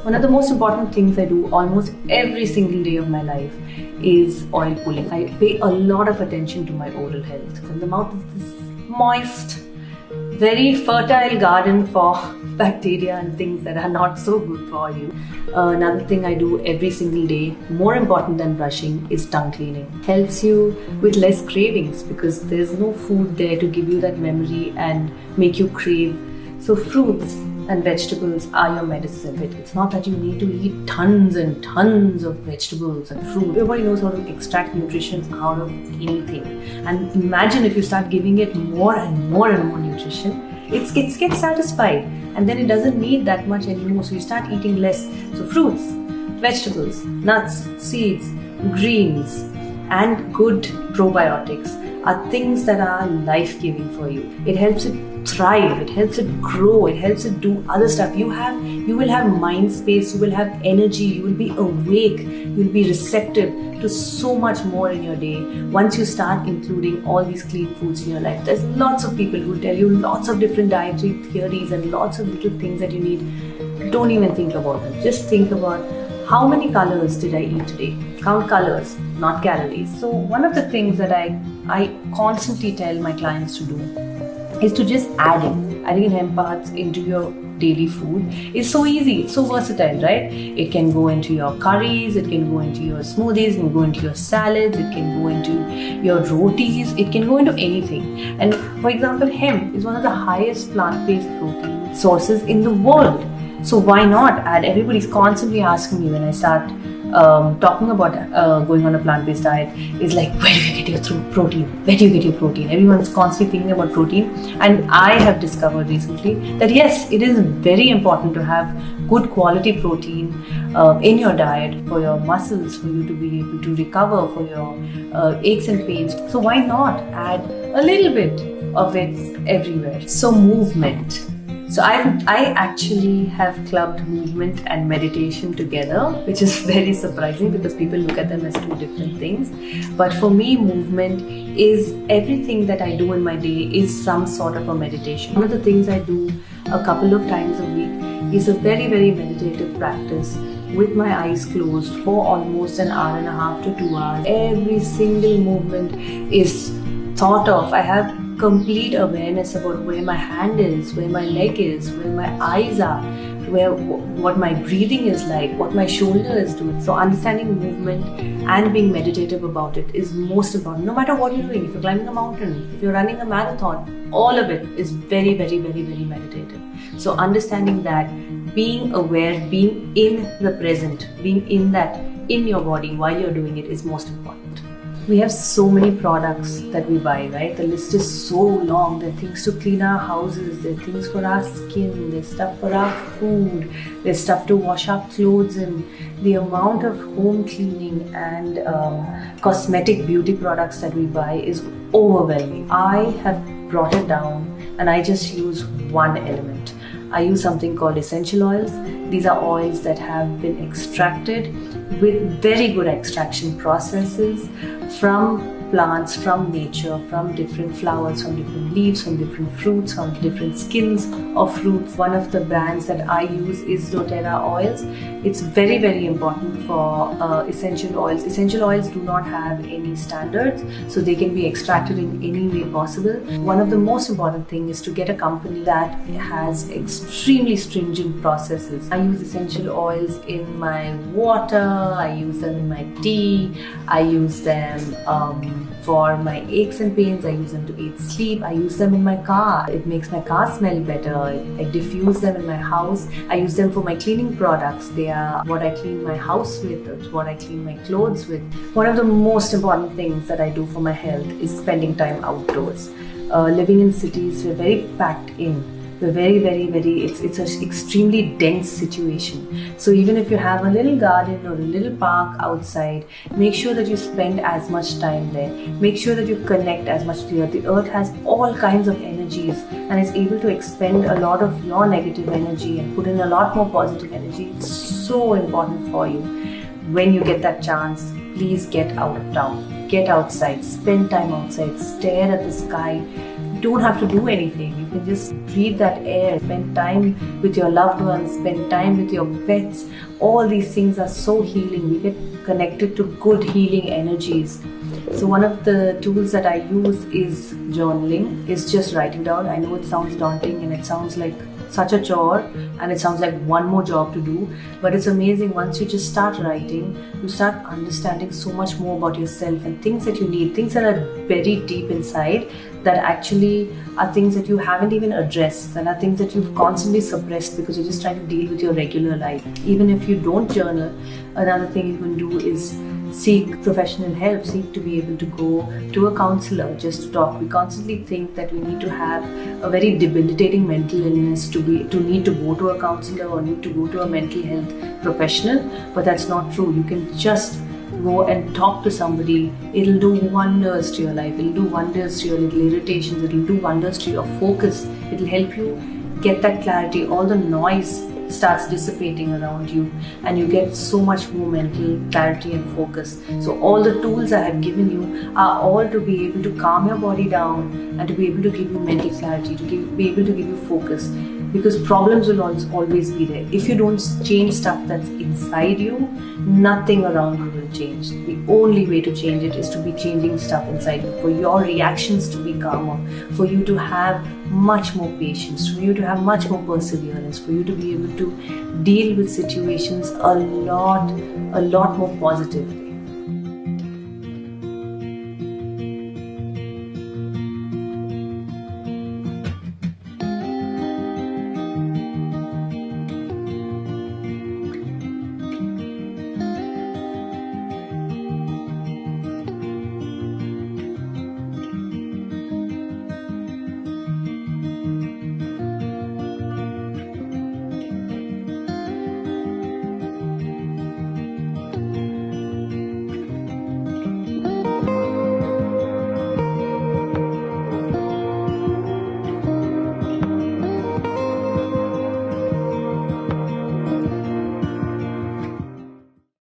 One of the most important things I do almost every single day of my life is oil pulling. I pay a lot of attention to my oral health. And the mouth is this moist, very fertile garden for bacteria and things that are not so good for you. Another thing I do every single day, more important than brushing, is tongue cleaning. Helps you with less cravings because there's no food there to give you that memory and make you crave. So fruits and vegetables are your medicine. It's not that you need to eat tons and tons of vegetables and fruit. Everybody knows how to extract nutrition out of anything. And imagine if you start giving it more and more and more nutrition, it gets satisfied. And then it doesn't need that much anymore. So you start eating less. So fruits, vegetables, nuts, seeds, greens, and good probiotics are things that are life-giving for you. It helps it thrive, it helps it grow, it helps it do other stuff. You will have mind space, you will have energy, you will be awake, you will be receptive to so much more in your day once you start including all these clean foods in your life. There's lots of people who tell you lots of different dietary theories and lots of little things that you need. Don't even think about them. Just think about how many colors did I eat today? Count colors, not calories. So one of the things that I constantly tell my clients to do is to just adding hemp pads into your daily food is so easy, it's so versatile, right? It can go into your curries, it can go into your smoothies, it can go into your salads, it can go into your rotis, it can go into anything. And for example, hemp is one of the highest plant-based protein sources in the world. So why not add? Everybody's constantly asking me when I start talking about going on a plant-based diet is like, where do you get your protein? Where do you get your protein? Everyone's constantly thinking about protein, and I have discovered recently that yes, it is very important to have good quality protein in your diet for your muscles, for you to be able to recover, for your aches and pains. So why not add a little bit of it everywhere? So movement. So I actually have clubbed movement and meditation together, which is very surprising because people look at them as two different things. But for me, movement is everything that I do in my day is some sort of a meditation. One of the things I do a couple of times a week is a very, very meditative practice with my eyes closed for almost an hour and a half to 2 hours. Every single movement is thought of. I have complete awareness about where my hand is, where my leg is, where my eyes are, what my breathing is like, what my shoulder is doing. So understanding movement and being meditative about it is most important. No matter what you're doing, if you're climbing a mountain, if you're running a marathon, all of it is very, very, very, very meditative. So understanding that, being aware, being in the present, being in your body while you're doing it is most important. We have so many products that we buy, right? The list is so long. There are things to clean our houses, there are things for our skin, there's stuff for our food, there's stuff to wash our clothes in. The amount of home cleaning and cosmetic beauty products that we buy is overwhelming. I have brought it down and I just use one element. I use something called essential oils. These are oils that have been extracted with very good extraction processes from plants, from nature, from different flowers, from different leaves, from different fruits, from different skins of fruits. One of the brands that I use is doTERRA oils. It's very, very important for essential oils. Essential oils do not have any standards, so they can be extracted in any way possible. One of the most important things is to get a company that has extremely stringent processes. I use essential oils in my water, I use them in my tea, I use them for my aches and pains, I use them to aid sleep, I use them in my car. It makes my car smell better. I diffuse them in my house. I use them for my cleaning products. They are what I clean my house with, it's what I clean my clothes with. One of the most important things that I do for my health is spending time outdoors. Living in cities, we're very packed in. We're very, it's an extremely dense situation. So even if you have a little garden or a little park outside, make sure that you spend as much time there. Make sure that you connect as much to the earth. The earth has all kinds of energies and is able to expend a lot of your negative energy and put in a lot more positive energy. It's so important for you. When you get that chance, please get out of town. Get outside, spend time outside, stare at the sky. You don't have to do anything. You can just breathe that air, spend time with your loved ones, spend time with your pets. All these things are so healing. We get connected to good healing energies. So one of the tools that I use is journaling, is just writing down. I know it sounds daunting and it sounds like such a chore and it sounds like one more job to do, but it's amazing. Once you just start writing, you start understanding so much more about yourself and things that you need, things that are buried deep inside, that actually are things that you haven't even addressed, and are things that you've constantly suppressed because you're just trying to deal with your regular life. Even if you don't journal, another thing you can do is seek professional help, seek to be able to go to a counselor just to talk. We constantly think that we need to have a very debilitating mental illness to need to go to a counselor or need to go to a mental health professional, but that's not true. You can just go and talk to somebody. It'll do wonders to your life. It'll do wonders to your little irritations. It'll do wonders to your focus. It'll help you get that clarity. All the noise starts dissipating around you and you get so much more mental clarity and focus. So all the tools I have given you are all to be able to calm your body down and to be able to give you mental clarity, to be able to give you focus, because problems will always be there. If you don't change stuff that's inside you, nothing around you will change. The only way to change it is to be changing stuff inside you, for your reactions to be calmer, for you to have much more patience, for you to have much more perseverance, for you to be able to deal with situations a lot more positive.